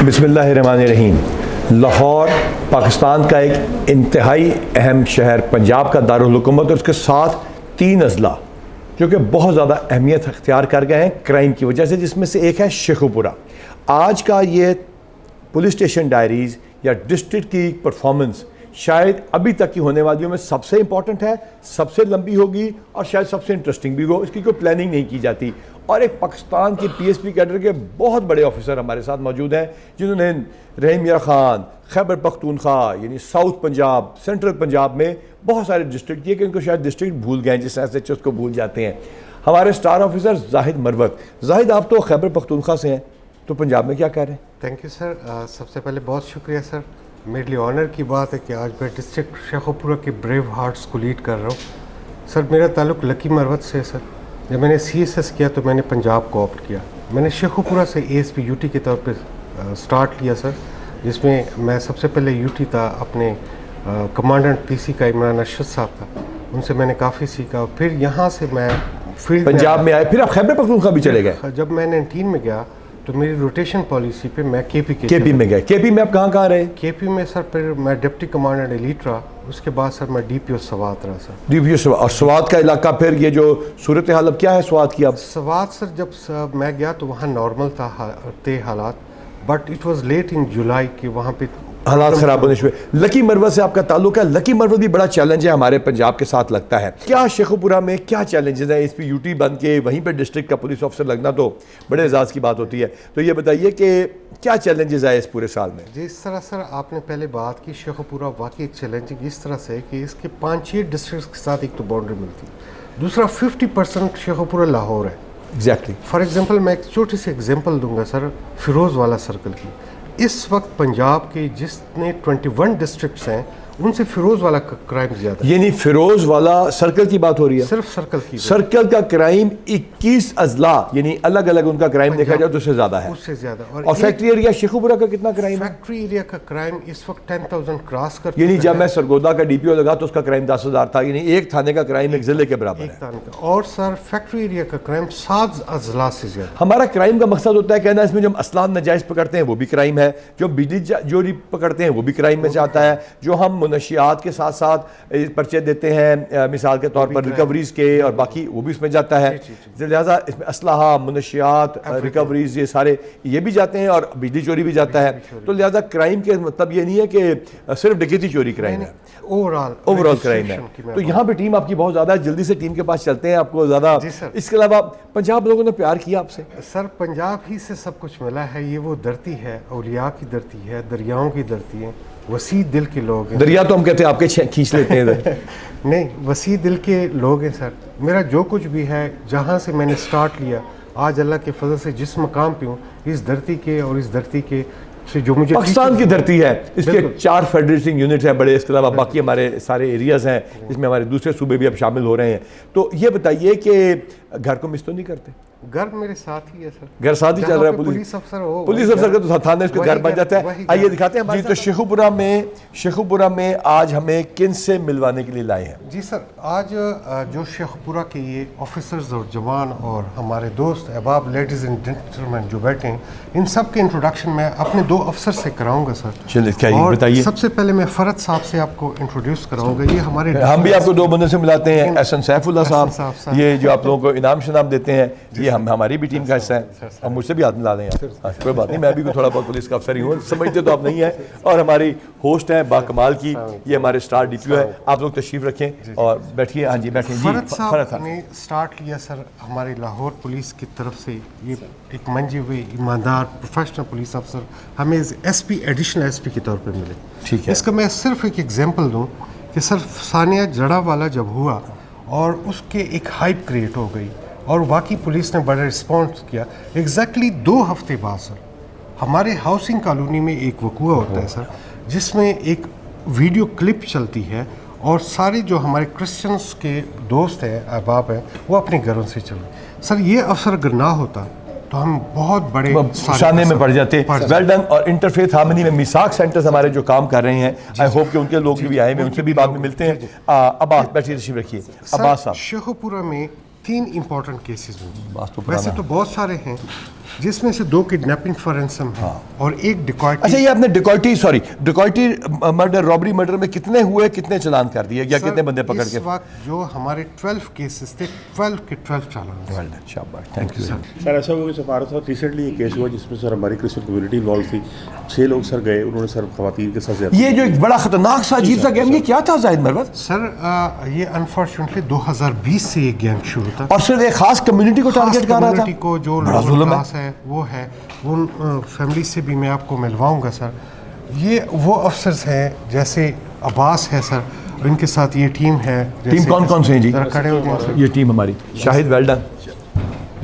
بسم اللہ الرحمن الرحیم۔ لاہور پاکستان کا ایک انتہائی اہم شہر، پنجاب کا دارالحکومت، اور اس کے ساتھ 3 اضلاع جو کہ بہت زیادہ اہمیت اختیار کر گئے ہیں کرائم کی وجہ سے، جس میں سے ایک ہے شیخو پورہ۔ آج کا یہ پولیس اسٹیشن ڈائریز یا ڈسٹرکٹ کی پرفارمنس شاید ابھی تک کی ہونے والیوں میں سب سے امپورٹنٹ ہے، سب سے لمبی ہوگی اور شاید سب سے انٹرسٹنگ بھی ہو۔ اس کی کوئی پلاننگ نہیں کی جاتی، اور ایک پاکستان کی پی ایس پی کیڈر کے بہت بڑے آفیسر ہمارے ساتھ موجود ہیں جنہوں نے رحیم یار خان، خیبر پختونخوا یعنی ساؤتھ پنجاب، سینٹرل پنجاب میں بہت سارے ڈسٹرکٹ کیے کہ ان کو شاید ڈسٹرکٹ بھول گئے ہیں، جس ایس ایچ او کو بھول جاتے ہیں۔ ہمارے سٹار آفیسر زاہد مروت۔ زاہد، آپ تو خیبر پختونخوا سے ہیں، تو پنجاب میں کیا کہہ رہے ہیں؟ تھینک یو سر، سب سے پہلے بہت شکریہ سر۔ میرے لیے آنر کی بات ہے کہ آج میں ڈسٹرکٹ شیخو پورہ کے بریو ہارٹس کو لیڈ کر رہا ہوں۔ سر میرا تعلق لکی مروت سے ہے سر۔ جب میں نے سی ایس ایس کیا تو میں نے پنجاب کو آپٹ کیا۔ میں نے شیخو پورہ سے A S P U T کے طور پہ سٹارٹ لیا سر، جس میں میں سب سے پہلے یو ٹی تھا، اپنے کمانڈنٹ پی سی کا عمران ارشد صاحب تھا، ان سے میں نے کافی سیکھا۔ اور پھر یہاں سے میں فیلڈ پنجاب میں آئے، پھر آپ خیبر پختونخوا بھی چلے گئے؟ جب میں 19 میں گیا تو میری روٹیشن پالیسی پہ میں کے پی میں گئے۔ کے پی میں آپ کہاں رہے؟ کے پی میں سر پھر میں ڈپٹی کمانڈنٹ ایلیٹ رہا، اس کے بعد سر میں ڈی پی او سوات رہا سر۔ ڈی پی او سوات، اور سوات کا علاقہ پھر یہ جو صورتحال اب کیا ہے سوات کی اب؟ سوات سر جب میں گیا تو وہاں نارمل تھا حالات، بٹ اٹ واز لیٹ ان جولائی کہ وہاں پہ حالات خراب ہونے شروع۔ لکی مروت سے آپ کا تعلق ہے، لکی مروت بھی بڑا چیلنج ہے ہمارے پنجاب کے ساتھ لگتا ہے۔ کیا شیخو پورہ میں کیا چیلنجز ہیں؟ اس پہ یو ٹی بن کے وہیں پہ ڈسٹرکٹ کا پولیس آفیسر لگنا تو بڑے اعزاز کی بات ہوتی ہے، تو یہ بتائیے کہ کیا چیلنجز آئے اس پورے سال میں؟ جی اس طرح سر آپ نے پہلے بات کی، شیخو پورہ واقعی چیلنجنگ اس طرح سے کہ اس کے 5-6 ڈسٹرکٹس کے ساتھ ایک تو باؤنڈری ملتی ہے، دوسرا 50% شیخو پورہ لاہور ہے۔ ایگزیکٹلی۔ فار ایگزامپل میں ایک چھوٹی سی ایگزامپل دوں گا سر، فیروز والا سرکل کی۔ اس وقت پنجاب کے جس نے 21 ڈسٹرکٹس ہیں ان سے فیروز والا کرائم زیادہ ہے۔ یعنی فیروز والا سرکل کی بات ہو رہی ہے؟ صرف سرکل کی سرکل کا کرائم 21 اضلاع یعنی الگ الگ ان کا کرائم دیکھا جائے تو اس سے زیادہ ہے، اس سے زیادہ۔ اور فیکٹری ایریا شیخو پورہ کا کتنا کرائم ہے؟ فیکٹری ایریا کا کرائم اس وقت 10,000 کراس کرتا ہے، یعنی جب میں سرگودا کا ڈی پی او لگا تو اس کا کرائم 10,000 تھا، یعنی ایک تھانے کا کرائم ایک ضلع کے برابر ہے۔ اور سر فیکٹری ایریا کا کرائم 7 اضلاع سے زیادہ۔ ہمارا کرائم کا مقصد ہوتا ہے کہنا اس میں جو ہم اسلام ناجائز پکڑتے ہیں وہ بھی کرائم ہے، جو بجلی چوری پکڑتے ہیں وہ بھی کرائم میں سے آتا ہے، جو ہم منشیات کے ساتھ ساتھ پرچے دیتے ہیں مثال کے طور پر ریکوریز کے اور باقی وہ بھی اس میں جاتا ہے، لہٰذا اس میں اسلحہ، منشیات، ریکوریز یہ سارے یہ بھی جاتے ہیں اور بجلی چوری بھی جاتا ہے، تو لہٰذا کرائم کے مطلب یہ نہیں ہے کہ صرف ڈکیتی چوری کرائم ہے، اوور آل کرائم ہے۔ تو یہاں پہ ٹیم آپ کی بہت زیادہ ہے، جلدی سے ٹیم کے پاس چلتے ہیں، آپ کو زیادہ اس کے علاوہ پنجاب لوگوں نے پیار کیا آپ سے؟ سر پنجاب ہی سے سب کچھ ملا ہے، یہ وہ دھرتی ہے، اولیاء کی دھرتی ہے، دریاؤں کی دھرتی ہے، وسیع دل کے لوگ ہیں۔ دریا تو ہم کہتے ہیں آپ کے کھینچ لیتے ہیں ادھر۔ نہیں، وسیع دل کے لوگ ہیں سر۔ میرا جو کچھ بھی ہے جہاں سے میں نے سٹارٹ لیا، آج اللہ کے فضل سے جس مقام پہ ہوں، اس دھرتی کے اور اس دھرتی کے سے جو مجھے پاکستان کی دھرتی ہے، اس کے 4 فیڈریٹنگ یونٹ ہیں بڑے، اس کے علاوہ باقی ہمارے سارے ایریاز ہیں جس میں ہمارے دوسرے صوبے بھی اب شامل ہو رہے ہیں۔ تو یہ بتائیے کہ گھر کو مس تو نہیں کرتے؟ گھر میرے ساتھ ہی ہے سر، گھر ساتھ ہی چل رہا ہے، پولیس افسر ہو، پولیس افسر کا تو تھانے اس کا گھر بن جاتا ہے۔ آئیے دکھاتے ہیں۔ جی تو شیخو پورہ میں آج ہمیں کن سے ملوانے کے لیے لائے ہیں؟ جی سر، آج جو شیخو پورہ کے یہ آفیسرز اور جوان اور ہمارے دوست احباب، لیڈیز اینڈ جینٹلمین جو بیٹھے ہیں، ان سب کے انٹروڈکشن میں اپنے 2 افسر سے کراؤں گا سر۔ چلیے اور بتائیے۔ سب سے پہلے میں فرد صاحب سے آپ کو انٹروڈیوس کراؤں گا۔ یہ ہمارے ہم بھی آپ کو 2 بندوں سے ملاتے ہیں، احسن سیف اللہ صاحب، یہ جو آپ لوگوں کو انعام شنام دیتے ہیں، یہ ہماری بھی ٹیم کا حصہ ہے، اور مجھ سے بھی ہاتھ ملا دیں آپ، کوئی بات نہیں، میں بھی تھوڑا بہت پولیس کا افسر ہی ہوں، سمجھتے تو آپ نہیں ہیں۔ اور ہماری ہوسٹ ہیں با کمال کی، یہ ہمارے سٹار ڈی پی او ہے، آپ لوگ تشریف رکھیں اور بیٹھیے۔ ہاں جی بیٹھیں۔ جی فرد صاحب نے سٹارٹ لیا سر ہمارے لاہور پولیس کی طرف سے، یہ ایک منجے ہوئے ایماندار پروفیشنل پولیس افسر ہمیں S P additional S P کے طور پر ملے۔ ٹھیک ہے۔ اس کا میں صرف ایک ایگزامپل دوں کہ سر ثانیہ جڑا والا جب ہوا اور اس کے ایک ہائپ کریٹ ہو گئی اور واقعی پولیس نے بڑا رسپانس کیا، ایگزیکٹلی 2 ہفتے بعد سر ہمارے ہاؤسنگ کالونی میں ایک وقوع ہوتا ہے سر، جس میں ایک ویڈیو کلپ چلتی ہے اور سارے جو ہمارے کرسچنس کے دوست ہیں، احباب ہیں، وہ اپنے گھروں سے چلے۔ سر یہ افسر اگر نہ ہوتا تو ہم بہت بڑے شانے میں پڑ جاتے۔ Well done. اور انٹرفیتھ ہارمنی میں میثاق سینٹرز ہمارے جو کام کر رہے ہیں، آئی ہوپ کہ ان کے لوگ بھی آئے ہیں، ان سے بھی بعد میں ملتے ہیں۔ عباس بیٹھیے، تشریف رکھیے۔ عباس صاحب، شیخو پورہ میں 3 इंपॉर्टेंट केसेस में। बात तो वैसे तो बहुत सारे हैं, जिसमें से 2 किडनैपिंग फॉर रैंसम है और 1 डिकॉइटी। अच्छा, ये आपने डिकॉइटी मर्डर, रॉबरी मर्डर में कितने हुए, कितने चालान कर दिए या कितने बंदे पकड़ के? इस वक्त जो हमारे 12 केसेस थे, 12 के 12 चालान। शाबाश, थैंक यू सर। ऐसा हुआ कि सफारत साहब रिसेंटली ये केस हुआ जिसमें सर हमारी क्रिश्चियन कम्युनिटी इन्वॉल्व थी। 6 लोग सर गए, उन्होंने सर खवातीन के साथ ये जो एक बड़ा खतरनाक सा अजीब सा गैंग, ये क्या था जाहिद मरवत? सर ये अनफॉर्चुनेटली 2020 से ये गैंग शुरू था और सिर्फ एक खास कम्युनिटी को टारगेट कर रहा था। कम्युनिटी को जो बड़ा लोअर जुल्म क्लास है वो है, उन फैमिली से भी मैं आपको मिलवाऊंगा सर। ये वो अफसर्स हैं जैसे अब्बास है सर, इनके साथ ये टीम है। टीम कौन कौन से हैं जी? जरा खड़े हो जाएं सर। ये टीम हमारी शाहिद, वेल डन।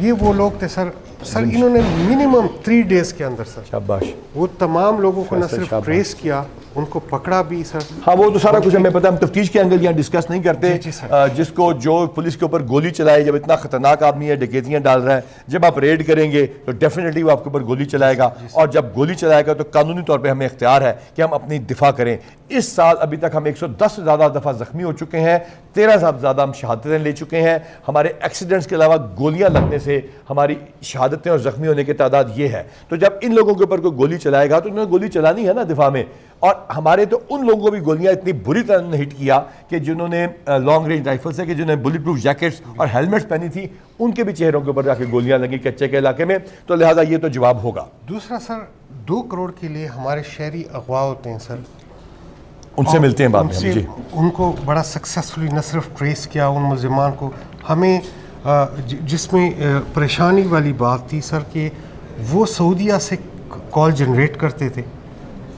ये वो लोग थे सर। सर इन्होंने मिनिमम 3 डेज के अंदर सर शाबाश, वो तमाम लोगों को न सर, सिर्फ शाबाश। ट्रेस किया, उनको पकड़ा भी सर। हाँ वो तो सारा कुछ हमें पता है, हम तफ्तीश के एंगल यहाँ डिस्कस नहीं करते। जी, सर। जिसको जो पुलिस के ऊपर गोली चलाए, जब इतना खतरनाक आदमी है, डकैतियाँ डाल रहा है, जब आप रेड करेंगे तो डेफिनेटली वो आपके ऊपर गोली चलाएगा, और जब गोली चलाएगा तो कानूनी तौर पे हमें इख्तियार है कि हम अपनी दिफा करें। इस साल अभी तक हम 110 से ज़्यादा दफ़ा ज़ख्मी हो चुके हैं, 13 से ज़्यादा हम शहादतें ले चुके हैं। हमारे एक्सीडेंट्स के अलावा गोलियाँ लगने से हमारी शहादतें और ज़ख्मी होने की तादाद ये है। तो जब इन लोगों के ऊपर कोई गोली चलाएगा तो उन्होंने गोली चलानी है ना दिफा में। और हमारे तो उन लोगों को भी गोलियां इतनी बुरी तरह ने हिट किया कि जिन्होंने लॉन्ग रेंज राइफल्स है, कि जिन्होंने बुलेट प्रूफ जैकेट्स और हेलमेट्स पहनी थी, उनके भी चेहरों के ऊपर जाके गोलियां लगी कच्चे के इलाके में। तो लिहाजा ये तो जवाब होगा। दूसरा सर 2 करोड़ के लिए हमारे शहरी अगवा होते हैं सर, उनसे मिलते हैं बाद में उनसे हम जी। उनको बड़ा सक्सेसफुली न सिर्फ ट्रेस किया उन मुलजिमान को। हमें जिसमें परेशानी वाली बात थी सर कि वो सऊदीया से कॉल जनरेट करते थे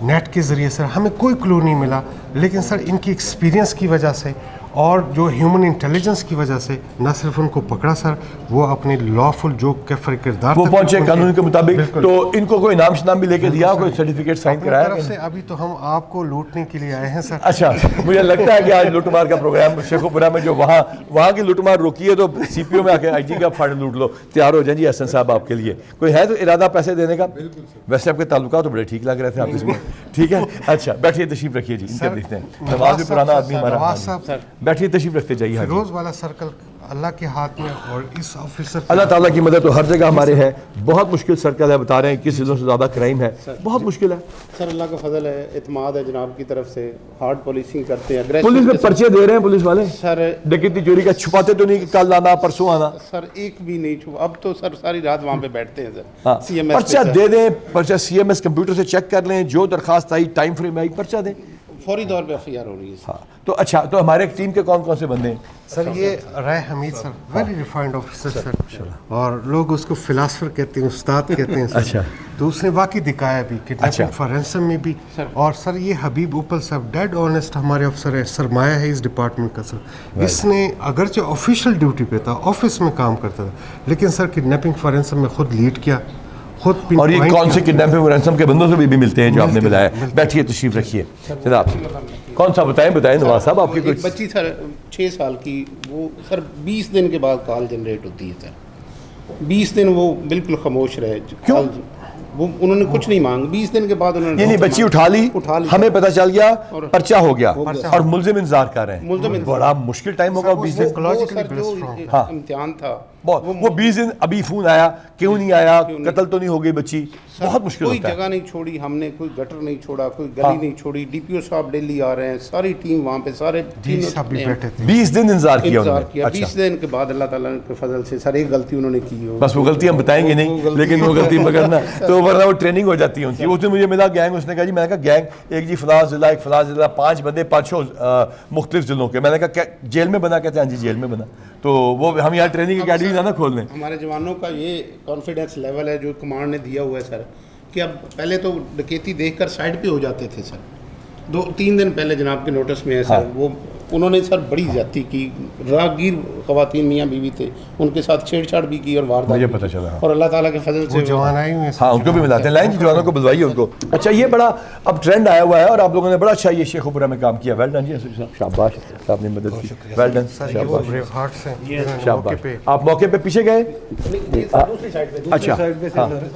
नेट के ज़रिए सर, हमें कोई क्लू नहीं मिला। लेकिन सर इनकी एक्सपीरियंस की वजह से और जो ह्यूमन इंटेलिजेंस की वजह से न सिर्फ उनको पकड़ा सर, वो अपने लॉफुल जो कैफर किरदार वो तक पहुंचे पहुंचे। कानून के मुताबिक। बिल्कुल। तो इनको कोई नाम शनाम भी लेके दिया, कोई सर्टिफिकेट साइन अपनी कराया? तरफ से अभी तो हम आपको लूटने के लिए आए हैं सर। अच्छा, मुझे लगता है कि आज लूटमार का प्रोग्राम शेखुपुरा में जो वहाँ की लूटमार रोकी है, तो सीपीओ में आके आईजी का फंड लूट लो। तैयार हो जाए जी हसन साहब आपके लिए। कोई है तो इरादा पैसे देने का? वैसे आपके ताल्लुका तो बड़े ठीक लग रहे थे ऑफिस में। ठीक है, अच्छा बैठिए, तशरीफ रखिए जी। इनके देखते हैं नवाज भी पुराना आदमी हमारा। नवाज साहब बैठिए, तशरीफ रखते जाइए। हाँ जी। फिरोज वाला सर्कल अल्लाह के हाथ में, और इस ऑफिसर अल्लाह ताला की मदद तो हर जगह हमारे है। बहुत मुश्किल सर्कल है, बता रहे हैं 21 चीज़ों से ज़्यादा क्राइम है, बहुत मुश्किल है। सर अल्लाह का फजल है, इत्माद है जनाब की तरफ से, हार्ड पॉलिसिंग करते हैं। पुलिस में पर्चे दे रहे हैं पुलिस वाले सर डकैती चोरी का, छुपाते तो नहीं कि कल आना परसों आना। सर एक भी नहीं छुपा, अब तो सर सारी रात वहाँ पे बैठते हैं सर। हाँ, CMS पर्चा पे, दे दें, पर्चा CMS कंप्यूटर से चेक कर लें, जो दरखास्त आई टाइम फ्रेम में आई पर्चा दें। फौरी तौर पे FIR हो रही है। हाँ, तो अच्छा, तो हमारे टीम के कौन कौन से बंदे हैं? सर ये Rai Hamid sir, very refined officer sir, और लोग उसको फिलासफर कहते हैं, उस्ताद कहते हैं सर। अच्छा। तो उसने वाकई दिखाया भी किडनैपिंग अच्छा। फॉर रैंसम में भी। और सर ये हबीब उपल साहब डेड ऑनेस्ट हमारे अफसर है, सरमाया है इस डिपार्टमेंट का सर। इसने अगरचे ऑफिशियल ड्यूटी पे था, ऑफिस में काम करता था, लेकिन सर किडनैपिंग फॉर रैंसम में खुद लीड किया, खुद और ये pinpoint कौन से किया। किडनैपिंग रैंसम के बंदों से भी मिलते हैं जो आपने मिलते मिलाया? हैं। बैठिए, तशरीफ रखिए जनाब। कौन सा बताएं नवाज साहब, आपकी एक कुछ? बच्ची सर 6 साल की, वो सर 20 दिन के बाद कॉल जनरेट होती है सर। 20 दिन वो बिल्कुल खामोश रहे। क्यों? वो उन्होंने कुछ नहीं मांग, 20 दिन के बाद उन्होंने ये नहीं, बच्ची उठा ली, हमें पता चल गया, पर्चा हो गया, और मुलजिम इंतजार कर रहे हैं। बड़ा मुश्किल टाइम होगा 20 दिन। Psychologically वो best सर strong। जो हाँ। इम्तिहान था वो 20 दिन अभी फोन आया, क्यों नहीं आया, कत्ल तो नहीं हो गई बच्ची, बहुत मुश्किल कोई होता है। जगह नहीं छोड़ी हमने, कोई गटर नहीं छोड़ा, कोई गली हाँ। नहीं छोड़ी। DPO साहब दिल्ली आ रहे हैं, सारी टीम वहाँ पे, सारे डी साहब भी बैठे थे। 20 दिन इंतजार किया इंतजार उन्होंने। किया। 20 अच्छा, दिन के बाद अल्लाह ताला के फजल से सर एक गलती उन्होंने की हो। बस वो गलती हम बताएंगे नहीं, लेकिन वो गलती पकड़ना तो वरना वो ट्रेनिंग हो जाती है उनकी। उसने मुझे मिला गैंग, उसने कहा जी, मैंने कहा गैंग एक जी फलां जिला, एक फलां जिला, 5 बंदे 5 मुख्तलिफ जिलों के। मैंने कहा क्या जेल में बना? कहते हैं हाँ जी जेल में बना। तो वो हम यहाँ ट्रेनिंग अकेडमी ना खोल लें। हमारे जवानों का ये कॉन्फिडेंस लेवल है जो कमांड ने दिया हुआ है सर, कि अब पहले तो डकैती देखकर साइड पे हो जाते थे सर। 2-3 दिन पहले जनाब के नोटिस में है सर, हाँ। वो उन्होंने सर बड़ी ज्यादती की। राहगीर ख़वातीन मियाँ बीवी थे, उनके साथ छेड़छाड़ भी की और वारदात मुझे भी पता की। चला, हाँ। और अल्लाह ताला के फजल वो से जवान आए हुए हैं सर। हाँ, उनको भी मिलाते हैं, लाइन जी जवानों को बुलवाइए उनको। अच्छा, ये बड़ा अब ट्रेंड आया हुआ है और आप लोगों ने बड़ा अच्छा ये शेखुपुरा में काम किया। वेल डन जी, शाबाश, आपने मदद की, वेल डन, सर ये वो शाबाश ब्रेव हार्ट्स हैं जिन्होंने मौके शाबाश। पे आप मौके पे पीछे गए? दूसरी साइड पे अच्छा, साइड पे हाँ। सर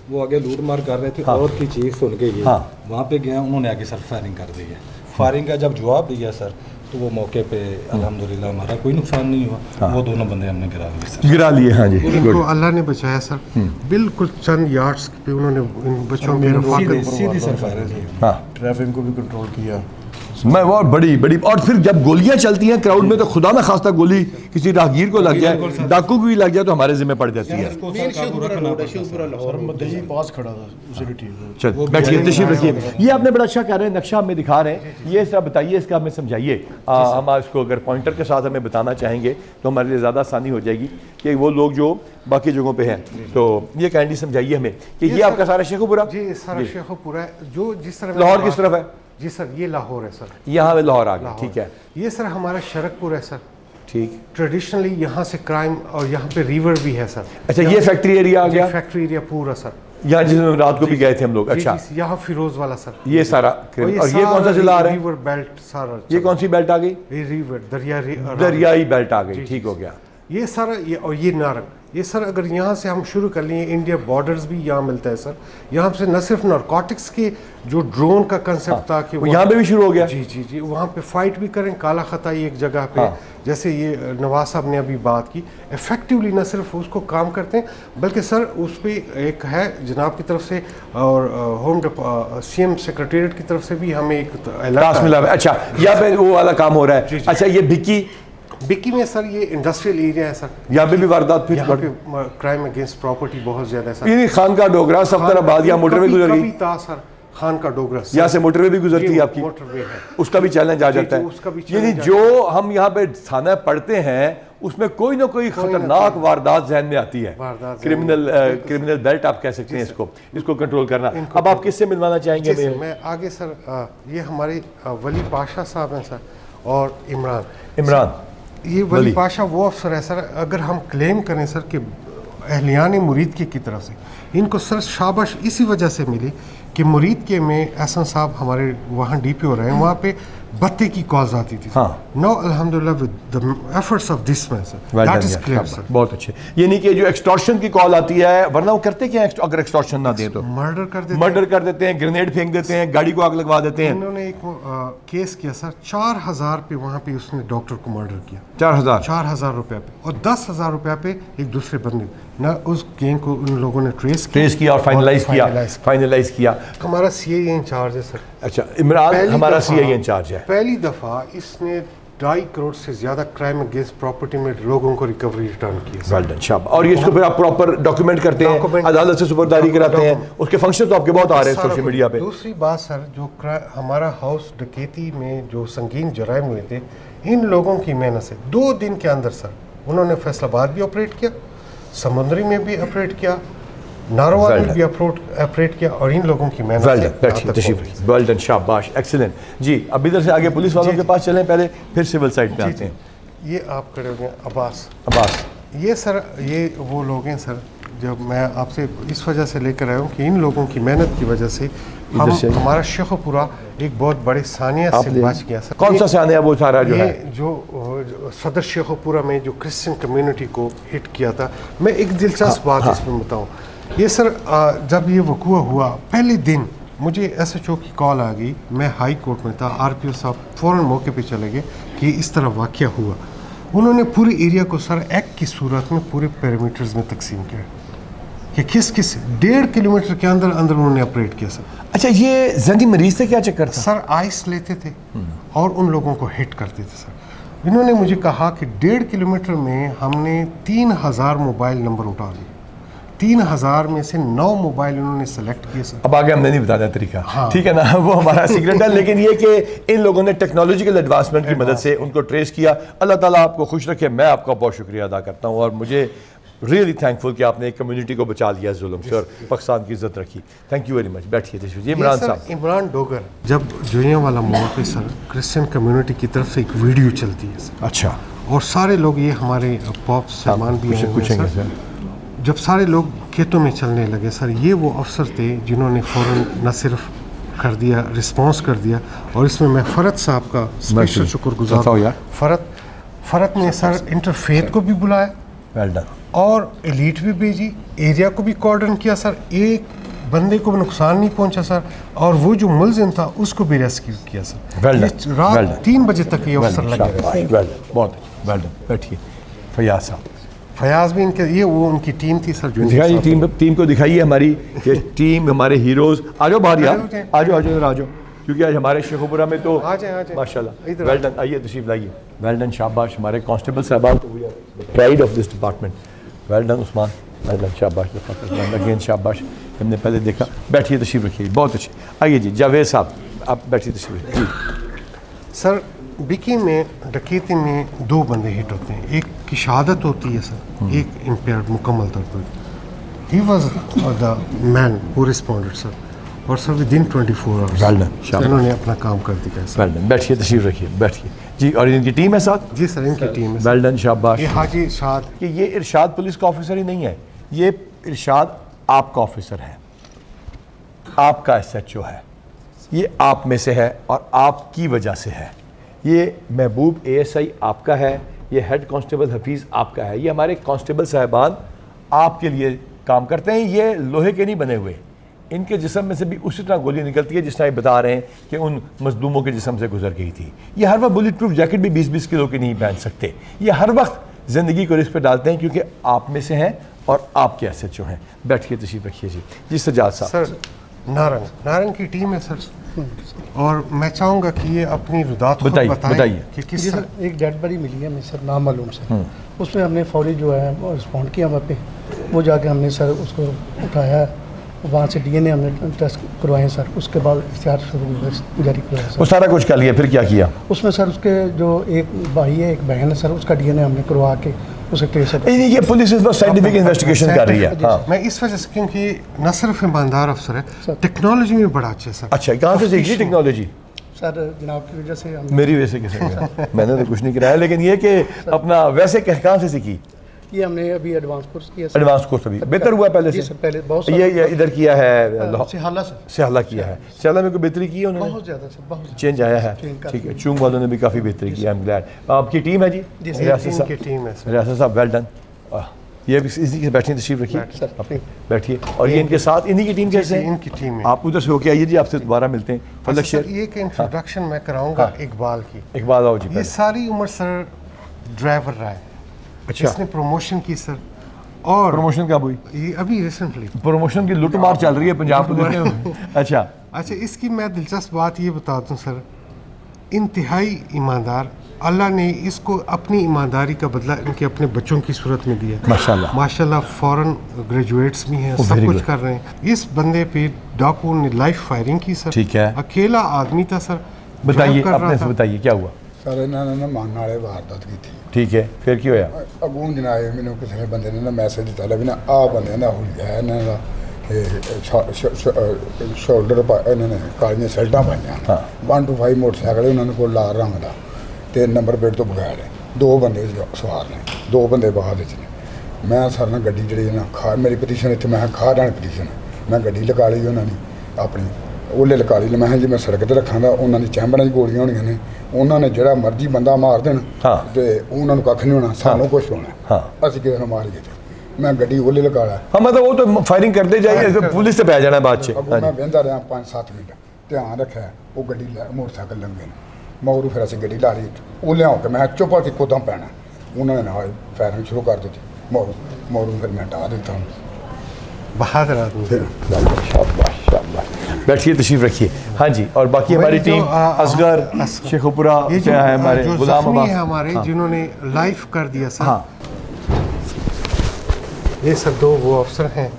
वो आगे लूट मार कर रहे थे, हाँ। औरत की चीख सुन के ये हाँ। वहाँ पे गया, उन्होंने आगे सर फायरिंग कर दी है। फायरिंग का जब जवाब दिया सर, तो वो मौके पे अल्हम्दुलिल्लाह हमारा कोई नुकसान नहीं हुआ। वो दोनों बंदे हमने गिरा लिए सर। गिरा लिए, हाँ जी, इनको गुड। अल्लाह ने बचाया सर, बिल्कुल चंद यार्ड्स पे उन्होंने इन बच्चों की रफाकत सीधी सर फायरिंग की। हाँ, ट्रैफिक को भी कंट्रोल किया। मैं वो बड़ी बड़ी, और फिर जब गोलियां चलती हैं क्राउड में तो खुदा ना खास्ता गोली किसी राहगीर को लग जाए, डाकू को भी लग जाए तो हमारे जिम्मे पड़ जाती है। मेन शेखपुरा रोड है, शेखपुरा लाहौर। मदही पास खड़ा था उसे भी ठीक हो। चल बैठिए, तशरीफ रखिए। ये आपने बड़ा अच्छा कर रहे हैं, नक्शा हमें दिखा रहे हैं, ये इसका बताइए, इसका हमें समझाइए। हम इसको अगर पॉइंटर के साथ हमें बताना चाहेंगे तो हमारे लिए ज़्यादा आसानी हो जाएगी कि वो लोग जो बाकी जगहों पे हैं, तो ये काइंडली समझाइए हमें कि ये आपका सारा शेखपुरा जी सारा शेखपुरा है जो जिस तरह लाहौर किस तरफ है? जी सर ये लाहौर है सर, यहाँ पे लाहौर आ गया, ठीक है, ये सर हमारा शरकपुर है सर। ठीक। ट्रेडिशनली यहाँ से क्राइम, और यहाँ पे रिवर भी है सर। अच्छा, ये फैक्ट्री एरिया आ गया, फैक्ट्री एरिया पूरा सर, यहाँ जिसमें रात को भी गए थे हम लोग। अच्छा, यहाँ फिरोज वाला सर, ये सारा और ये कौन सा जिला आ रहा है? रिवर बेल्ट सारा। ये कौन सी बेल्ट आ गई? ये रिवर दरियाई बेल्ट आ गई, ठीक हो गया। ये सारा ये और ये नारंग, ये सर अगर यहाँ से हम शुरू कर लिए, इंडिया बॉर्डर्स भी यहाँ मिलता है सर। यहाँ से न सिर्फ नारकोटिक्स के जो ड्रोन का कंसेप्ट था कि वो यहाँ पे भी शुरू हो गया। जी जी जी, वहाँ पे फाइट भी करें, काला खताई एक जगह पे, जैसे ये नवाज साहब ने अभी बात की, इफेक्टिवली न सिर्फ उसको काम करते हैं बल्कि सर उस पर एक है जनाब की तरफ से और होम CM सेक्रेटेरिएट की तरफ से भी हमें एक टास्क मिला है। अच्छा, यहाँ पे वो वाला काम हो रहा है। अच्छा, ये बिक्की में सर ये इंडस्ट्रियल एरिया है सर, यहाँ पे भी वारदात फिर यहाँ पे क्राइम अगेंस्ट प्रॉपर्टी बहुत ज्यादा है सर। ये खान का डोगरा सफ्तराबाद या मोटरवे गुजर गई, कभी था सर खान का डोगरा, यहाँ से मोटरवे भी गुजरती है आपकी, मोटरवे है, उसका भी चैलेंज आ जाता जी, उसका भी है। यानी challenge जो हम यहाँ पे थाना पढ़ते हैं उसमें कोई ना कोई खतरनाक वारदात जहन में आती है। क्रिमिनल बेल्ट आप कह सकते हैं इसको कंट्रोल करना। अब आप किससे मिलवाना चाहेंगे? मैं आगे सर ये हमारे वली पाशा साहब हैं सर, और इमरान। ये वली पाशा वो अफसर है सर, अगर हम क्लेम करें सर कि अहलियान मुरीद की तरफ से इनको सर शाबाश इसी वजह से मिली कि मुरीद के में एहसन साहब हमारे वहाँ DPO रहे हैं, वहाँ पे बत्ती की कॉल्स आती थी। नो अल्हम्दुलिल्लाह with the efforts of this man sir, that is clear sir. बहुत अच्छे। यानी कि जो एक्सटॉर्शन की कॉल आती है, वरना वो करते क्या है अगर एक्सटॉर्शन ना दें तो? मर्डर कर देते हैं, ग्रेनेड फेंक देते हैं, गाड़ी को आग लगवा देते हैं। इन्होंने एक केस किया सर, 4000 पे वहाँ पे उसने डॉक्टर को मर्डर किया। 4000 रुपये पे, और 10,000 रुपये पे एक दूसरे बंदे ना, उस गैंग को उन लोगों ने ट्रेस किया और फाइनलाइज किया। हमारा CI इंचार्ज है सर। अच्छा, इमरान हमारा CI इंचार्ज है। पहली दफा इसने 2.5 करोड़ से ज्यादा क्राइम अगेंस्ट प्रॉपर्टी में लोगों को रिकवरी रिटर्न की। और ये इसको फिर आप प्रॉपर डॉक्यूमेंट करते हैं, अदालत से सुपुर्दारी कराते हैं, उसके फंक्शन तो आपके बहुत आ रहे हैं सोशल मीडिया पे। दूसरी बात सर, जो हमारा हाउस डकैती में जो संगीन जराइम हुए थे, इन लोगों की मेहनत से 2 दिन के अंदर सर उन्होंने फैसलाबाद भी ऑपरेट किया, समुद्री में भी ऑपरेट किया, नारोवाल में भी ऑपरेट किया, और इन लोगों की मेहनत। वेल डन, शाबाश, एक्सीलेंट जी। अब इधर से आगे पुलिस वालों के पास चलें, पहले फिर सिविल साइड पे आते हैं। ये आप खड़े हो गए अब्बास, ये सर ये वो लोग हैं सर, जब मैं आपसे इस वजह से लेकर आया हूँ कि इन लोगों की मेहनत की वजह से हमारा शेखपुरा एक बहुत बड़े सानिया से बच गया सर। कौन सा सानिया? वो सारा जो है जो सदर शेखपुरा में जो क्रिश्चियन कम्युनिटी को हिट किया था। मैं एक दिलचस्प बात इसमें बताऊँ, ये सर जब ये वक़ूआ हुआ पहले दिन मुझे SHO की कॉल आ गई, मैं हाई कोर्ट में था, RPO साहब फ़ौरन मौके पे चले गए कि इस तरह वाक़या हुआ। उन्होंने पूरे एरिया को सर एक्ट की सूरत में पूरे पैरामीटर्स में तकसीम किया कि किस 1.5 किलोमीटर के अंदर उन्होंने ऑपरेट किया सर। अच्छा, ये जंगी मरीज से क्या चक्कर था? सर आइस लेते थे और उन लोगों को हिट करते थे सर। इन्होंने मुझे कहा कि 1.5 किलोमीटर में हमने 3000 मोबाइल नंबर उठा लिए, 3000 में से 9 मोबाइल उन्होंने सेलेक्ट किए सर। अब आगे हमने नहीं बताया तरीका, ठीक है ना, वो हमारा सीक्रेट है। लेकिन ये कि इन लोगों ने टेक्नोलॉजिकल एडवांसमेंट की मदद से उनको ट्रेस किया। अल्लाह ताला आपको खुश रखे। मैं आपका बहुत शुक्रिया अदा करता हूँ, और मुझे रियली थैंकफुल कि आपने एक कम्युनिटी को बचा लिया जुल्म से और पाकिस्तान की इज्जत रखी। Thank you very much. बैठिए। इमरान साहब, इमरान डोगर, जब जोइयां वाला मोड़ पे सर क्रिश्चियन कम्युनिटी की तरफ से एक वीडियो चलती है सर। अच्छा, और सारे लोग, ये हमारे पॉप सलमान भी हैं सर, जब सारे लोग खेतों में चलने लगे सर, ये वो अफसर थे जिन्होंने फ़ौरन न सिर्फ कर दिया, रिस्पॉन्स कर दिया, और इसमें मैं फ़रत साहब का स्पेशल शुक्रगुजार हूँ। फ़रत ने सर इंटरफेथ को भी बुलाया, वेल डन, और एलीट भी भेजी, एरिया को भी कॉर्डन किया सर। एक बंदे को नुकसान नहीं पहुंचा सर, और वो जो मुलजिम था उसको भी रेस्क्यू किया सर। Well ये done, रात well done. 3 बजे तक ये अफसर लगे रहे। बहुत वेल डन। बैठिए फयाज साहब, फयाज भी इनके, ये वो उनकी टीम थी सर जो दिखाइए टीम को दिखाइए हमारी ये टीम, हमारे हीरोज। आ जाओ बाहर यार, आ जाओ इधर आ जाओ, क्योंकि आज हमारे शेखुपुरा में तो आ जाए माशाल्लाह इधर वेल डन। आइए तशरीफ लाइए, वेल डन, शाबाश हमारे कांस्टेबल साहबान, pride of this department. Well done Usman, well done, शाबाश अगेन शाबाश। हमने पहले देखा, बैठिए तशरीफ रखिए, बहुत अच्छे। आइए जी जावेद साहब, आप बैठिए तशरीफ रखिए। सर बिकी में डकैती में 2 बंदे हिट होते हैं, एक की शहादत होती है सर, एक इम्पेयर्ड मुकम्मल तौर पर। He was the man who responded sir, और sir within 24 Well hours done, शाबाश। इन्होंने अपना काम कर दिया सर। वेल डन, बैठिए तशरीफ रखिए, बैठिए जी। और इनकी टीम है साथ? जी सर, इनकी टीम है। वेल डन, शाबाश। ये हाजी शाद, कि ये इरशाद पुलिस का ऑफिसर ही नहीं है, ये इरशाद आपका ऑफिसर है, आपका SHO है, ये आप में से है और आपकी वजह से है। ये महबूब ASI आपका है, ये हेड कांस्टेबल हफीज़ आपका है, ये हमारे कांस्टेबल साहबान आपके लिए काम करते हैं। ये लोहे के नहीं बने हुए, इनके जिस्म में से भी उसी तरह गोली निकलती है जिस तरह ये बता रहे हैं कि उन मजलूमों के जिस्म से गुजर गई थी। ये हर वक्त बुलेट प्रूफ जैकेट भी 20-20 किलो की नहीं पहन सकते, ये हर वक्त ज़िंदगी को रिस्क पे डालते हैं क्योंकि आप में से हैं और आपके SHO हैं। बैठिए तशरीफ रखिए जी सजाद साहब। सर नारंग की टीम है सर, और मैं चाहूँगा कि ये अपनी रुदात खुद बताएं कि किस जी सर, एक डेड बॉडी मिली है हमें सर नाम मालूम से, उसमें हमने फौरी जो है रिस्पॉन्ड किया वहाँ पे, वो जाके हमने सर उसको उठाया, वहाँ से DNA हमने टेस्ट करवाए सर, उसके बाद इख्तियार जारी करवाया वो सर। सारा कुछ कर लिया, फिर क्या किया? उसमें सर उसके जो एक भाई है एक बहन है सर, उसका DNA हमने करवा के उसे ट्रेस ये पुलिस इस वक्त साइंटिफिक इन्वेस्टिगेशन कर रही है। हाँ। मैं इस वजह से, क्योंकि न सिर्फ ईमानदार अफसर है, टेक्नोलॉजी में बड़ा अच्छा है सर। अच्छा, कहाँ से सीखी टेक्नोलॉजी? सर जनाब की वजह से हम, मेरी वजह से कैसे गया? मैंने तो कुछ नहीं कराया, लेकिन ये कि अपना वैसे कहाँ से सीखी? ये हमने अभी एडवांस कोर्स किया सर। एडवांस कोर्स अभी बेहतर हुआ पहले जी से? सर, पहले बहुत ये इधर किया है सिहाला सर, सियाला किया है। सियाला में कोई बेहतरी की है उन्होंने? बहुत ज़्यादा सर, बहुत चेंज आया है, Change ठीक है। चूंग वालों ने भी काफ़ी बेहतरी की है, आई एम ग्लैड। आपकी टीम है जी? रियासत इनकी साहब, टीम है सर। रियासत साहब वेल डन। ये भी इसी के बैठिए, तशरीफ रखिए, सर। बैठिए। और ये इनके साथ इन्हीं की टीम कैसे है? इनकी टीम है। आप उधर से होके आइए जी, आपसे दोबारा मिलते हैं। फलक अच्छा सर, शेर, ये कि इंट्रोडक्शन मैं कराऊंगा इकबाल की। इकबाल आओ जी ये पहले। सारी उम्र सर ड्राइवर रहा है, अच्छा, इसने प्रमोशन की सर, और प्रमोशन कब हुई? ये अभी रिसेंटली। प्रमोशन की लूट मार चल रही है पंजाब पुलिस में। अच्छा, अच्छा, इसकी मैं दिलचस्प बात ये बता दूं सर, इंतहाई ईमानदार, अल्लाह ने इसको अपनी ईमानदारी का बदला इनके अपने बच्चों की सूरत में दिया। माशाल्लाह माशाल्लाह, फॉरेन ग्रेजुएट्स भी हैं, सब very कुछ good. कर रहे हैं। इस बंदे पे डाकू ने लाइव फायरिंग की सर। ठीक है। अकेला आदमी था सर, बताइए, ड्राइव कर अपने रहा से था। बताइए क्या हुआ? सर इन्होंने ना मानने वाले वारदात की थी। ठीक है, फिर क्या होया? अगूं जनाए मैंने किसी ने बंदे ने ना मैसेज दिता ला भी ना आ बंदे ना हुलिया है इन्हों का शोल्डर इन्होंने कालियां शर्टां पाइयां, 125 मोटरसाइकिल उन्होंने को लाल रंग का, 3 नंबर प्लेट तो बगैर है, 2 बंदे सवार ने, 2 बंदे बाद ने। मैं सर ना गड्डी जी ना खा मेरी पटीशन इतने मैं खार जानी पटीशन, मैं गड्डी लगा ली उन्होंने अपनी ओले लगा ली। मैं जी मैं सड़क पर रखा उन्होंने चैंबरां गोलियां होनियां ने, उन्होंने जड़ा मर्जी बंदा मार देन तो उन्होंने कख नहीं होना, सानू कुछ होना, असं किसी ने मार गए। मैं गड्डी ओले लगा ला। हाँ, मतलब वो तो फायरिंग करते जाइए तो पुलिस से पै जाना बाद च। अगों मैं बहता रहा 5-7 मिनट, ध्यान रखा वो गड्डी मोटरसाइकिल लंघे मगरू, फिर असं गड्डी ला ली ओलिया होकर मैं चुप होकर कोदम पैना, उन्होंने ना फायरिंग शुरू कर दी मगरू, फिर मैं हटा देता हूँ। बहादुर आदमी। शाबाश शाबाश, बैठिए तशरीफ रखिए। हाँ जी, और बाकी हमारी टीम असगर शेखुपुरा ये जो क्या है हमारे जो गुलाम जख्मी अब्बास है हमारे, जिन्होंने लाइफ कर दिया सर। हाँ, ये सर 2 वो अफसर हैं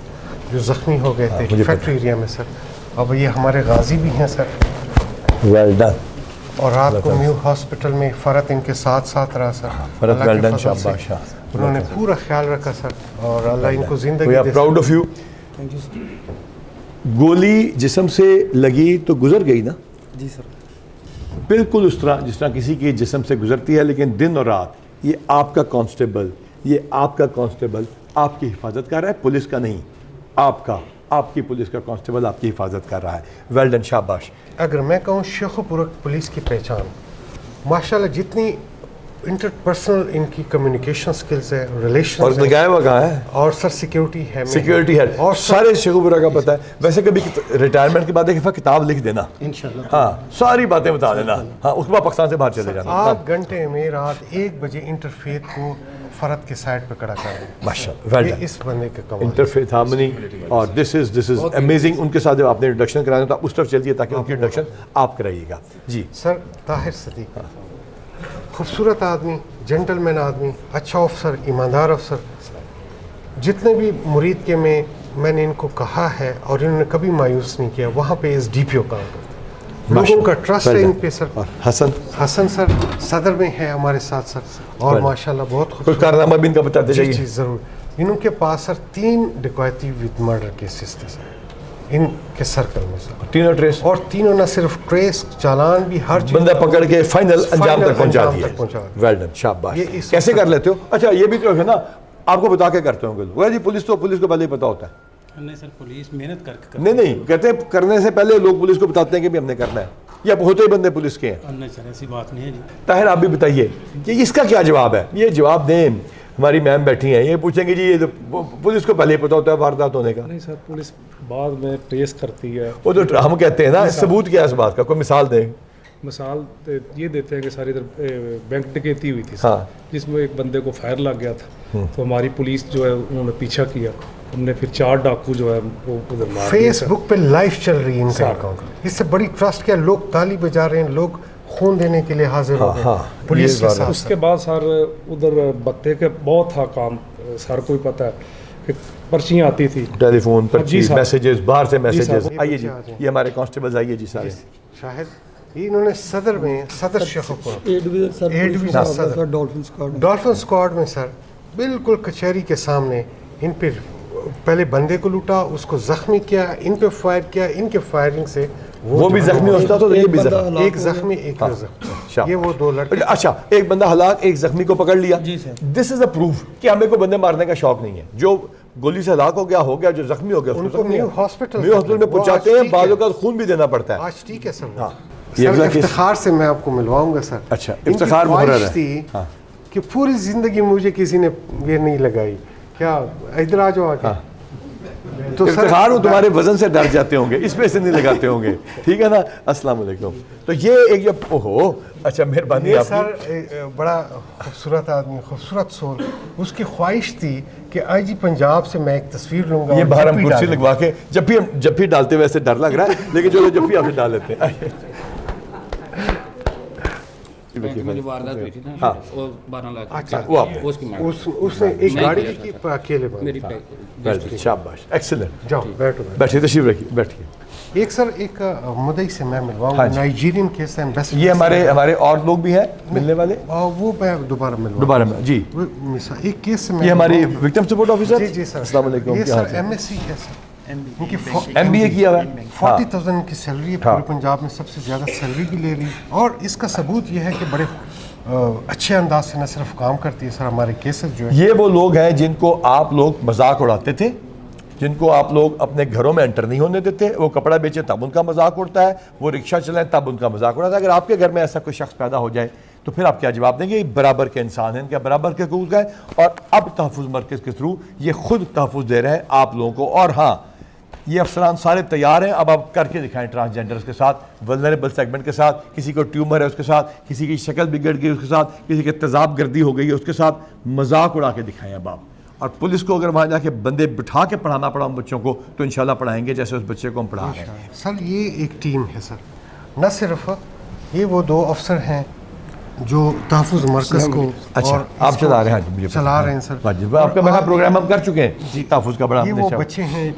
जो जख्मी हो गए थे फैक्ट्री एरिया में सर। अब ये हमारे गाजी भी हैं सर, वेल डन। और रात को न्यू हॉस्पिटल में फरत इनके साथ साथ रहा सर। फरत अल्लाह के वेल डन, फजल से शाबाश। उन्होंने पूरा ख्याल रखा सर, और अल्लाह इनको वी जिंदगी आर दे। Proud of you. गोली जिस्म से लगी तो गुजर गई ना? जी सर, बिल्कुल उस तरह जिस तरह किसी के जिस्म से गुजरती है, लेकिन दिन और रात ये आपका कांस्टेबल, ये आपका कांस्टेबल आपकी हिफाजत कर रहा है, पुलिस का नहीं, आपकी पुलिस का कांस्टेबल आपकी हिफाजत कर रहा है। वेल डन, शाबाश। अगर मैं कहूँ शेखुपुरा पुलिस की पहचान, माशाल्लाह जितनी इंटरपर्सनल इनकी कम्युनिकेशन स्किल्स है, اور रिलेशन लगाया हुआ کہاں ہے और सर सिक्योरिटी है, سیکیورٹی ہے اور سارے شعبہ کا پتہ ہے. ویسے کبھی ریٹائرمنٹ کے بعد ایک دفعہ کتاب لکھ دینا, इंशाल्लाह ہاں ساری باتیں بتا دینا, ہاں اس کے بعد پاکستان سے باہر چلے جانا. 8 घंटे में रात 1 बजे इंटरफेथ को फरद के साइड पे खड़ा कर दें. ماشاء اللہ, ویل ये ڈن. इस बंदे के कमाल है. انٹرفیتھ ہارمنی, اور دس از امیزنگ. ان کے ساتھ جب آپ نے انٹروڈکشن کرانا تو اس طرف چلیے تاکہ ان کی انٹروڈکشن آپ کرائیے گا. جی سر طاہر صدیق خوبصورت آدمی, جنٹل آدمی, اچھا افسر, ایماندار افسر. جتنے بھی مرید کے میں نے ان کو کہا ہے اور انہوں نے کبھی مایوس نہیں کیا. وہاں پہ ایس ڈی پی او کام کرتے ہیں, لوگوں کا ٹرسٹ ہے ان پہ سر. اور حسن حسن سر صدر میں ہے ہمارے ساتھ سر, اور ماشاءاللہ بہت کوئی خوبصورت. کارنامہ بھی ان کا بتاتے جی جائیے. ضرور. انہوں کے پاس سر 3 ڈکیتی ود مرڈر کیسز تھے سر ان کے سرکل میں سر, تینوں ٹریس, اور تینوں نہ صرف ٹریس, چالان بھی, ہر چیز بندہ پکڑ کے فائنل انجام تک پہنچا انجام دیا. تک پہنچا دیا. ویل ڈن, شاباش. یہ اس کیسے وقت- کر لیتے ہو؟ اچھا یہ بھی تو ہے نا, آپ کو بتا کے کرتے ہوں گے وہ جی پولیس کو پہلے ہی پتا ہوتا ہے. نہیں سر, پولیس محنت کر کے نہیں کہتے ہیں کرنے سے پہلے لوگ پولیس کو بتاتے ہیں کہ بھی ہم نے کرنا ہے, یا ہوتے ہی بندے پولیس کے ہیں. نہیں سر, ایسی بات نہیں ہے جی. طاہر آپ بھی بتائیے کہ اس کا کیا جواب ہے. یہ جواب دیں, ہماری میم بیٹھی ہیں, یہ پوچھیں گے جی یہ تو پولیس کو پہلے ہی پتا ہوتا ہے واردات ہونے کا. نہیں سر, پولیس بعد میں ٹریس کرتی ہے. وہ تو ہم کہتے ہیں نا, ثبوت کیا ہے اس بات کا, کوئی مثال دیں. مثال یہ دیتے ہیں کہ ساری ادھر بینک ڈکیتی ہوئی تھی ہاں. جس میں ایک بندے کو فائر لگ گیا تھا, تو ہماری پولیس جو ہے انہوں نے پیچھا کیا, ہم نے پھر 4 ڈاکو جو ہے وہ ادھر مار دیے فیس سر. بک پہ لائف چل رہی ہے ان کا اکاؤنٹ. اس سے بڑی ٹرسٹ کیا, لوگ تالی بجا رہے ہیں, لوگ خون دینے کے لیے حاضر ہو ہاں, گئے پولیس کے ساتھ. اس کے بعد سر ادھر بتے کے بہت تھا کام, سر کو ہی پتہ ہے کہ پرچیاں آتی تھی, ٹیلی فون پر جی صاحب. میسیجز, باہر سے جی میسیجز. صاحب. آئیے جی, یہ ہمارے کانسٹیبلز آئیے جی سارے. شاہد انہوں نے صدر میں صدر شیخ ڈولفن اسکواڈ میں سر بالکل کچہری کے سامنے ان پہ پہلے بندے کو لوٹا, اس کو زخمی کیا, ان پہ فائر کیا, ان کے فائرنگ سے وہ بھی زخمی ہوتا تو یہ بھی زخمی. ایک زخمی ایک زخمی, یہ وہ 2 لڑکے. اچھا ایک بندہ ہلاک, ایک زخمی کو پکڑ لیا. دس از اے پروف کہ ہمیں کوئی بندے مارنے کا شوق نہیں ہے. جو گولی سے ہلاک ہو گیا, جو زخمی ہو گیا ان کو نیو ہاسپٹل میں پہنچاتے ہیں, بعض اوقات خون بھی دینا پڑتا ہے. آج ٹھیک ہے سر. یہ سر افتخار سے میں آپ کو ملواؤں گا سر. اچھا, افتخار مقرر ہے تھی کہ پوری زندگی مجھے کسی نے یہ نہیں لگائی. کیا ادھر آ جاؤ آگے. تو افتخار ہوں تمہارے وزن سے ڈر جاتے ہوں گے, اس پہ سے نہیں لگاتے ہوں گے. ٹھیک ہے نا, السلام علیکم. تو یہ ایک جب اوہو, اچھا مہربانی یہ آپ سر بڑا خوبصورت آدمی, خوبصورت سول. اس کی خواہش تھی کہ آئی جی پنجاب سے میں ایک تصویر لوں گا. یہ باہر ہم کرسی لگوا کے جب بھی ڈالتے ویسے ڈر لگ رہا ہے, لیکن چلو جب بھی آپ ڈال لیتے ہیں. واردات ہوئی تھی نا, وہ 12 لاکھ اس نے ایک گاڑی کی اکیلے میری شاباش, ایکسلنٹ. جاؤ بیٹھو. بیٹھیے, تشریف رکھیے, بیٹھیے. ایک سر ایک مدعی سے میں ملواؤں گا, نائجیرین کیس ہے. یہ ہمارے اور لوگ بھی ہیں ملنے والے, وہ میں دوبارہ ملواؤں دوبارہ میں. جی ایک کیس سے میں, یہ ہماری وکٹم سپورٹ آفیسر. جی سر, السلام علیکم. یہ کیا حال سر ہے؟ ایم ایس سی ہے سر, ایم بی اے کیا ہوا ہے, 40,000 کی سیلری ہے, پورے پنجاب میں سب سے زیادہ سیلری بھی لے رہی. اور اس کا ثبوت یہ ہے کہ بڑے اچھے انداز سے نہ صرف کام کرتی ہے سر. ہمارے کیسز جو ہے, یہ وہ لوگ ہیں جن کو آپ لوگ مذاق اڑاتے تھے, جن کو آپ لوگ اپنے گھروں میں انٹر نہیں ہونے دیتے. وہ کپڑا بیچے تب ان کا مذاق اڑتا ہے, وہ رکشہ چلائیں تب ان کا مذاق اڑاتا ہے. اگر آپ کے گھر میں ایسا کوئی شخص پیدا ہو جائے تو پھر آپ کیا جواب دیں گے؟ یہ برابر کے انسان ہیں, ان کے برابر کے حقوق ہیں. اور اب تحفظ مرکز کے تھرو یہ خود تحفظ دے رہے ہیں آپ لوگوں کو. اور ہاں, یہ افسران سارے تیار ہیں, اب آپ کر کے دکھائیں ٹرانسجینڈرز کے ساتھ, ولنریبل سیگمنٹ کے ساتھ, کسی کو ٹیومر ہے اس کے ساتھ, کسی کی شکل بگڑ گئی اس کے ساتھ, کسی کی تیزاب گردی ہو گئی ہے اس کے ساتھ, مذاق اڑا کے دکھائیں اب آپ. اور پولیس کو اگر وہاں جا کے بندے بٹھا کے پڑھانا پڑا ان بچوں کو تو انشاءاللہ پڑھائیں گے جیسے اس بچے کو ہم پڑھا رہے ہیں. سر یہ ایک ٹیم ہے سر. نہ صرف یہ وہ 2 افسر ہیں جو تحفظ مرکز کو اچھا آپ چلا رہے ہیں, مجھے چلا رہے ہیں سر. آپ کا میرا پروگرام ہم کر چکے ہیں تحفظ کا, بڑا یہ وہ بچے ہیں.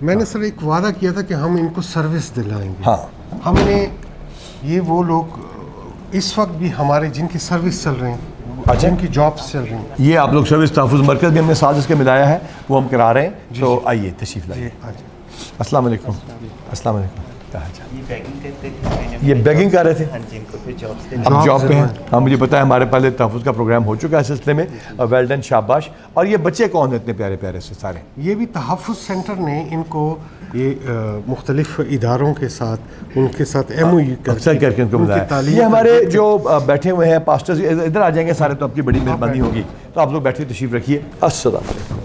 میں نے سر ایک وعدہ کیا تھا کہ ہم ان کو سروس دلائیں گے. ہاں, ہم نے یہ وہ لوگ اس وقت بھی ہمارے جن کی سروس چل رہے ہیں, جن کی جابس چل رہی ہیں, یہ آپ لوگ سروس تحفظ مرکز بھی ہم نے ساتھ اس کے ملایا ہے, وہ ہم کرا رہے ہیں. تو آئیے تشریف لائیے. السلام علیکم. السلام علیکم. یہ بیگنگ کر رہے تھے؟ اب جاب پہ ہیں. ہاں مجھے پتا ہے ہمارے پہلے تحفظ کا پروگرام ہو چکا ہے اس سلسلے میں. ویل ڈن، شاباش. اور یہ بچے کون ہیں اتنے پیارے پیارے سے سارے؟ یہ بھی تحفظ سینٹر نے ان کو یہ مختلف اداروں کے ساتھ ان کے ساتھ ایم او یو اکثر کر کے ان کو بلایا. یہ ہمارے جو بیٹھے ہوئے ہیں پاسٹرز ادھر آ جائیں گے سارے، تو آپ کی بڑی مہربانی ہوگی. تو آپ لوگ بیٹھے تشریف رکھیے. السلام علیکم.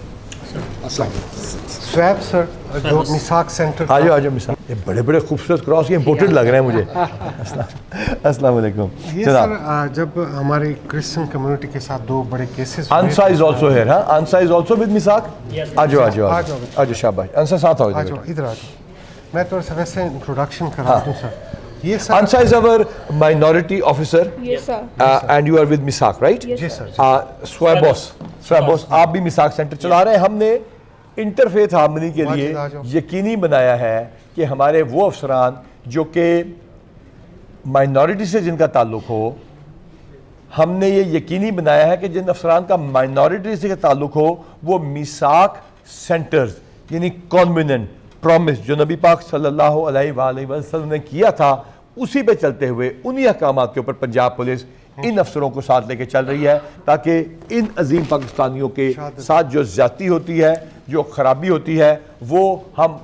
سویب سر جو میثاق سینٹر. آ جاؤ میثاق. یہ بڑے بڑے خوبصورت کراس، یہ امپورٹڈ لگ رہے ہیں مجھے. السلام علیکم. یہ سر جب ہمارے کرسچن کمیونٹی کے ساتھ دو بڑے کیسز. انسا از آلسو ہیئر. ہاں انسا از آلسو ود میثاق. آ جاؤ آ جاؤ آ جاؤ. شاباش. انسا ساتھ آؤ. ادھر آ جاؤ. میں تھوڑا سا ویسے انٹروڈکشن کرا دوں سر. یہ سر Ansa is our minority officer. Yes, sir. And you are with Misak, right? G sir. Swabos, آپ بھی میثاق سینٹر چلا رہے ہیں. ہم نے انٹرفیتھ ہارمنی کے لیے یقینی بنایا ہے کہ ہمارے وہ افسران جو کہ مائنورٹی سے جن کا تعلق ہو، ہم نے یہ یقینی بنایا ہے کہ جن افسران کا مائنورٹی سے تعلق ہو وہ میثاق سینٹرز یعنی کانویننٹ پرومس جو نبی پاک صلی اللہ علیہ وآلہ وسلم نے کیا تھا اسی پہ چلتے ہوئے انہی احکامات کے اوپر پنجاب پولیس ان افسروں کو ساتھ لے کے چل رہی ہے تاکہ ان عظیم پاکستانیوں کے ساتھ جو زیادتی ہوتی ہے، جو خرابی ہوتی ہے، وہ ہم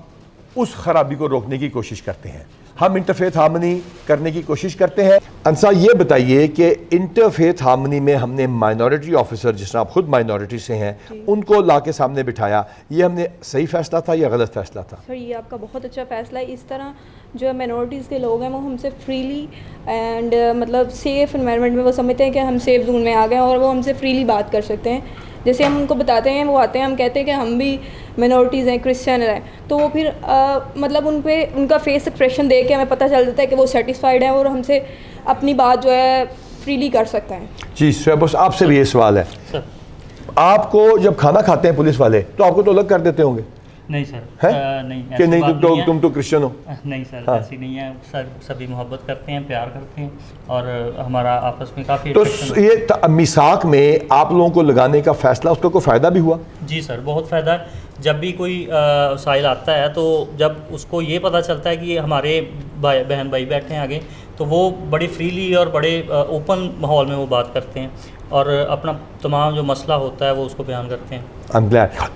اس خرابی کو روکنے کی کوشش کرتے ہیں. ہم انٹرفیتھ ہارمنی کرنے کی کوشش کرتے ہیں. انسا یہ بتائیے کہ انٹرفیتھ ہارمنی میں ہم نے مائنورٹی آفیسر جس طرح آپ خود مائنورٹی سے ہیں ان کو لا کے سامنے بٹھایا، یہ ہم نے صحیح فیصلہ تھا یا غلط فیصلہ تھا؟ سر یہ آپ کا بہت اچھا فیصلہ ہے. اس طرح جو مائنورٹیز کے لوگ ہیں وہ ہم سے فریلی اینڈ مطلب سیف انوائرمنٹ میں وہ سمجھتے ہیں کہ ہم سیف زون میں آ گئے اور وہ ہم سے فریلی بات کر سکتے ہیں. جیسے ہم ان کو بتاتے ہیں وہ آتے ہیں، ہم کہتے ہیں کہ ہم بھی مائنورٹیز ہیں، کرسچن ہیں، تو وہ پھر مطلب ان پہ ان کا فیس ایکسپریشن دیکھ کے ہمیں پتہ چل جاتا ہے کہ وہ سیٹسفائیڈ ہیں اور ہم سے اپنی بات جو ہے فریلی کر سکتے ہیں. جی شعبہ آپ سے بھی یہ سوال ہے. آپ کو جب کھانا کھاتے ہیں پولیس والے تو آپ کو تو الگ کر دیتے ہوں گے؟ نہیں سر، نہیں کہ نہیں تم تو کرسچن ہو؟ نہیں سر، ایسی نہیں ہے. سر سبھی محبت کرتے ہیں، پیار کرتے ہیں اور ہمارا آپس میں کافی. تو یہ میثاق میں آپ لوگوں کو لگانے کا فیصلہ اس کا کوئی فائدہ بھی ہوا؟ جی سر، بہت فائدہ ہے. جب بھی کوئی سائل آتا ہے تو جب اس کو یہ پتہ چلتا ہے کہ یہ ہمارے بہن بھائی بیٹھے ہیں آگے تو وہ بڑے فریلی اور بڑے اوپن ماحول میں وہ بات کرتے ہیں اور اپنا تمام جو مسئلہ ہوتا ہے وہ اس کو بیان کرتے ہیں.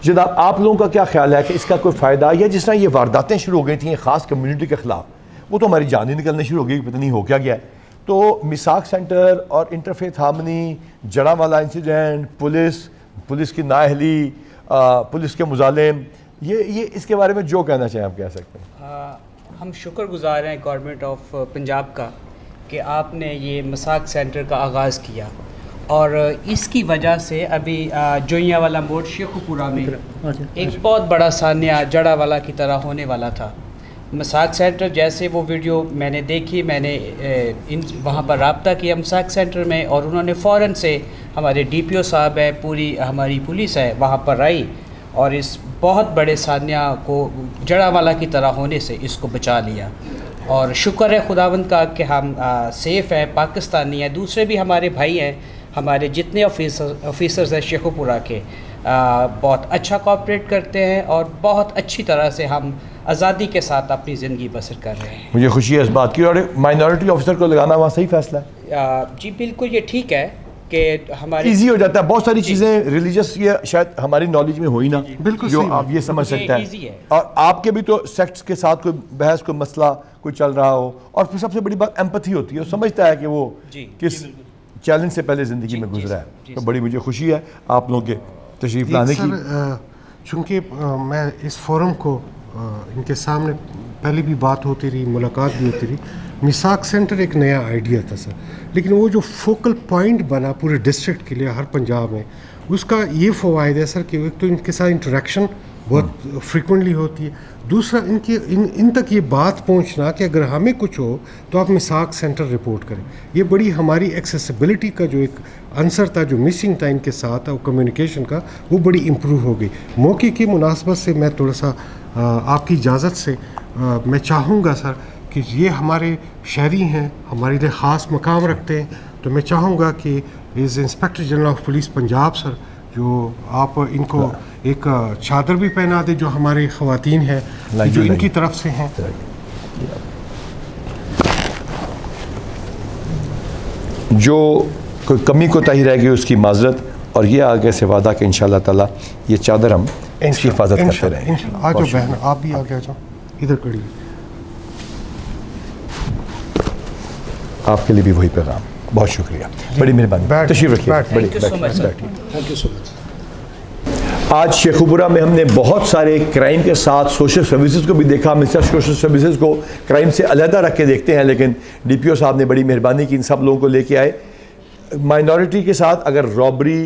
جناب آپ لوگوں کا کیا خیال ہے کہ اس کا کوئی فائدہ یا جس طرح یہ وارداتیں شروع ہو گئی تھیں خاص کمیونٹی کے خلاف، وہ تو ہماری جان ہی نکلنے شروع ہو گئی، پتہ نہیں ہو کیا گیا ہے. تو میثاق سینٹر اور انٹرفیتھ ہارمنی، جڑا والا انسیڈنٹ، پولیس کی نااہلی، پولیس کے مظالم، یہ اس کے بارے میں جو کہنا چاہیں آپ کہہ سکتے ہیں. ہم شکر گزار ہیں گورنمنٹ آف پنجاب کا کہ آپ نے یہ میثاق سینٹر کا آغاز کیا اور اس کی وجہ سے ابھی جوئیاں والا موڑ شیخو پورہ میں ایک بہت بڑا سانیہ جڑا والا کی طرح ہونے والا تھا. میثاق سینٹر جیسے وہ ویڈیو میں نے دیکھی، میں نے وہاں پر رابطہ کیا میثاق سینٹر میں اور انہوں نے فوراً سے ہمارے ڈی پی او صاحب ہے، پوری ہماری پولیس ہے وہاں پر آئی اور اس بہت بڑے سانیہ کو جڑا والا کی طرح ہونے سے اس کو بچا لیا. اور شکر ہے خداوند کا کہ ہم سیف ہیں، پاکستانی ہیں. دوسرے بھی ہمارے بھائی ہیں، ہمارے جتنے آفیسرز ہیں شیخو پورہ کے بہت اچھا کوآپریٹ کرتے ہیں اور بہت اچھی طرح سے ہم آزادی کے ساتھ اپنی زندگی بسر کر رہے ہیں. مجھے خوشی ہے اس بات کی. اور مائنورٹی آفیسر کو لگانا وہاں صحیح فیصلہ ہے؟ جی بالکل یہ ٹھیک ہے کہ ہماری ایزی ہو جاتا ہے. بہت ساری چیزیں ریلیجس یہ شاید ہماری نالج میں ہوئی نا، بالکل جو آپ یہ سمجھ سکتے ہیں. اور آپ کے بھی تو سیکٹس کے ساتھ کوئی بحث، کوئی مسئلہ کوئی چل رہا ہو، اور پھر سب سے بڑی بات ایمپتھی ہوتی ہے، وہ سمجھتا ہے کہ وہ کس چیلنج سے پہلے زندگی میں گزرا ہے. تو بڑی مجھے خوشی ہے آپ لوگوں کے تشریف لانے کی. چونکہ میں اس فورم کو ان کے سامنے پہلے بھی بات ہوتی رہی، ملاقات بھی ہوتی رہی. میثاق سینٹر ایک نیا آئیڈیا تھا سر، لیکن وہ جو فوکل پوائنٹ بنا پورے ڈسٹرکٹ کے لیے ہر پنجاب میں، اس کا یہ فوائد ہے سر کہ ایک تو ان کے ساتھ انٹریکشن بہت فریکوینٹلی ہوتی ہے. دوسرا ان تک یہ بات پہنچنا کہ اگر ہمیں کچھ ہو تو آپ میثاق سینٹر رپورٹ کریں. یہ بڑی ہماری ایکسیسیبلٹی کا جو ایک عنصر تھا جو مسنگ تھا ان کے ساتھ اور کمیونیکیشن کا، وہ بڑی امپروو ہو گئی. موقع کی مناسبت سے میں تھوڑا سا آپ کی اجازت سے میں چاہوں گا سر کہ یہ ہمارے شہری ہیں، ہمارے لیے خاص مقام رکھتے ہیں، تو میں چاہوں گا کہ as inspector general of police Punjab sir جو آپ ان کو ایک چادر بھی پہنا دیں جو ہمارے خواتین ہیں جو ان کی طرف سے ہیں. जो कोई कमी कोताही रह गई उसकी माजरत, और ये आगे से वादा कि इंशाअल्लाह ताला ये चादर हम इसकी हिफाजत करते रहेंगे। आ जाओ बहन, आप भी आगे आ जाओ, इधर खड़ी। आपके लिए भी वही पैगाम। बहुत शुक्रिया, बड़ी मेहरबानी, तशरीफ रखिए। Thank you so much. आज शेखुपुरा में हमने बहुत सारे क्राइम के साथ सोशल सर्विसेज को भी देखा। हम इस सोशल सर्विसेज को क्राइम से अलहदा रख के देखते हैं, लेकिन DPO साहब ने बड़ी मेहरबानी की, इन सब लोगों को लेके आए। माइनॉरिटी के साथ अगर रॉबरी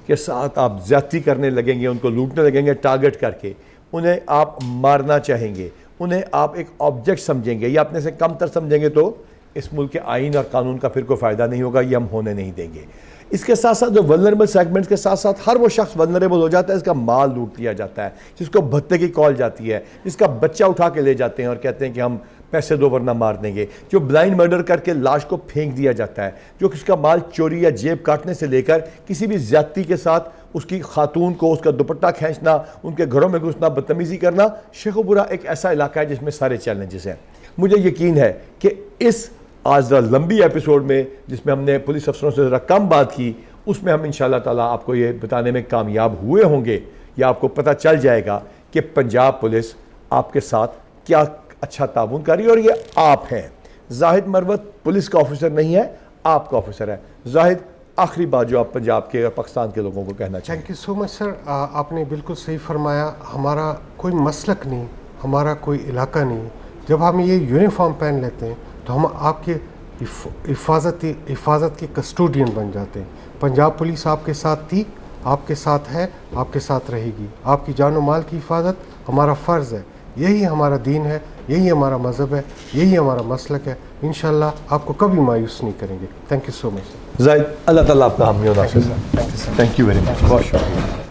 के साथ आप ज़्यादती करने लगेंगे, उनको लूटने लगेंगे टारगेट करके, उन्हें आप मारना चाहेंगे, उन्हें आप एक ऑब्जेक्ट समझेंगे या अपने से कम तर समझेंगे, तो इस मुल्क के आइन और कानून का फिर कोई फ़ायदा नहीं होगा, ये हम होने नहीं देंगे। इसके साथ साथ जो वल्नरेबल सेगमेंट्स के साथ साथ हर वो शख्स वल्नरेबल हो जाता है, इसका माल लूट लिया जाता है, जिसको भत्ते की कॉल जाती है, जिसका बच्चा उठा के ले जाते हैं और कहते हैं कि हम पैसे दो वरना मार देंगे, जो ब्लाइंड मर्डर करके लाश को फेंक दिया जाता है, जो किसका माल चोरी या जेब काटने से लेकर किसी भी ज्यादती के साथ उसकी खातून को उसका दुपट्टा खींचना, उनके घरों में घुसना, बदतमीज़ी करना। शेखुपुरा एक ऐसा इलाका है जिसमें सारे चैलेंजेस हैं। मुझे यकीन है कि इस आज लंबी एपिसोड में जिसमें हमने पुलिस अफसरों से ज़रा कम बात की, उसमें हम इंशाअल्लाह ताला आपको ये बताने में कामयाब हुए होंगे, या आपको पता चल जाएगा कि पंजाब पुलिस आपके साथ क्या अच्छा ताउन कर रही है, और ये आप हैं। जाहिद मरवत पुलिस का ऑफिसर नहीं है, आपका ऑफिसर है। जाहिद, आखिरी बात जो आप पंजाब के और पाकिस्तान के लोगों को कहना चाहिए। Thank you so much sir, आपने बिल्कुल सही फरमाया। हमारा कोई मसलक नहीं, हमारा कोई इलाका नहीं। जब हम ये यूनिफॉर्म पहन लेते हैं तो हम आपके हिफाजत के कस्टोडियन बन जाते हैं। पंजाब पुलिस आपके साथ थी, आपके साथ है, आपके साथ रहेगी। आपकी जान और माल की हिफाजत हमारा फ़र्ज़ है, यही हमारा दीन है, यही हमारा मज़हब है, यही हमारा मसलक है। इंशाअल्लाह आपको कभी मायूस नहीं करेंगे। Thank you so much. Zahid, अल्लाह ताला आपका हामी और नासिर। थैंक यू वेरी मच, बहुत शुक्रिया।